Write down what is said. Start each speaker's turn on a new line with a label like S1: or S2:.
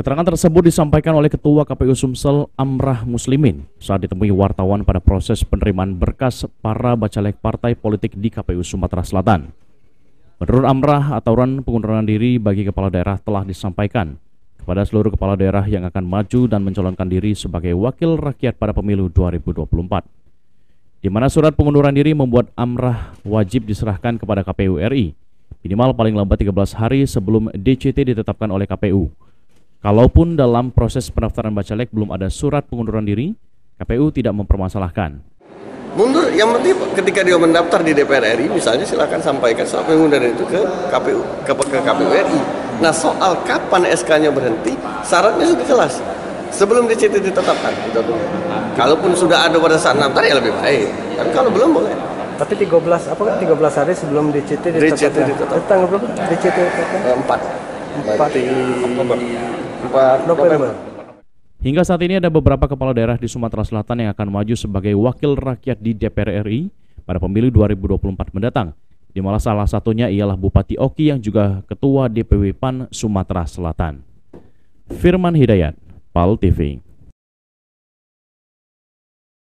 S1: Keterangan tersebut disampaikan oleh Ketua KPU Sumsel Amrah Muslimin saat ditemui wartawan pada proses penerimaan berkas para bacalek partai politik di KPU Sumatera Selatan. Menurut Amrah, aturan pengunduran diri bagi kepala daerah telah disampaikan kepada seluruh kepala daerah yang akan maju dan mencalonkan diri sebagai wakil rakyat pada pemilu 2024. Di mana surat pengunduran diri membuat Amrah wajib diserahkan kepada KPU RI, minimal paling lambat 13 hari sebelum DCT ditetapkan oleh KPU. Kalaupun dalam proses pendaftaran bacalek belum ada surat pengunduran diri, KPU tidak mempermasalahkan.
S2: Mundur, yang penting ketika dia mendaftar di DPR RI, misalnya silakan sampaikan soal pengunduran itu ke KPU RI. Nah, soal kapan SK-nya berhenti, syaratnya sudah jelas. Sebelum DCT ditetapkan. Kalaupun sudah ada pada saat daftar ya lebih baik. Tapi kalau belum boleh.
S3: Tapi 13 hari sebelum DCT ditetapkan. Tanggal berapa DCT ditetapkan? 4 November.
S1: Hingga saat ini ada beberapa kepala daerah di Sumatera Selatan yang akan maju sebagai wakil rakyat di DPR RI pada pemilu 2024 mendatang. Di mana salah satunya ialah Bupati Oki yang juga Ketua DPW PAN Sumatera Selatan. Firman Hidayat, PAL TV.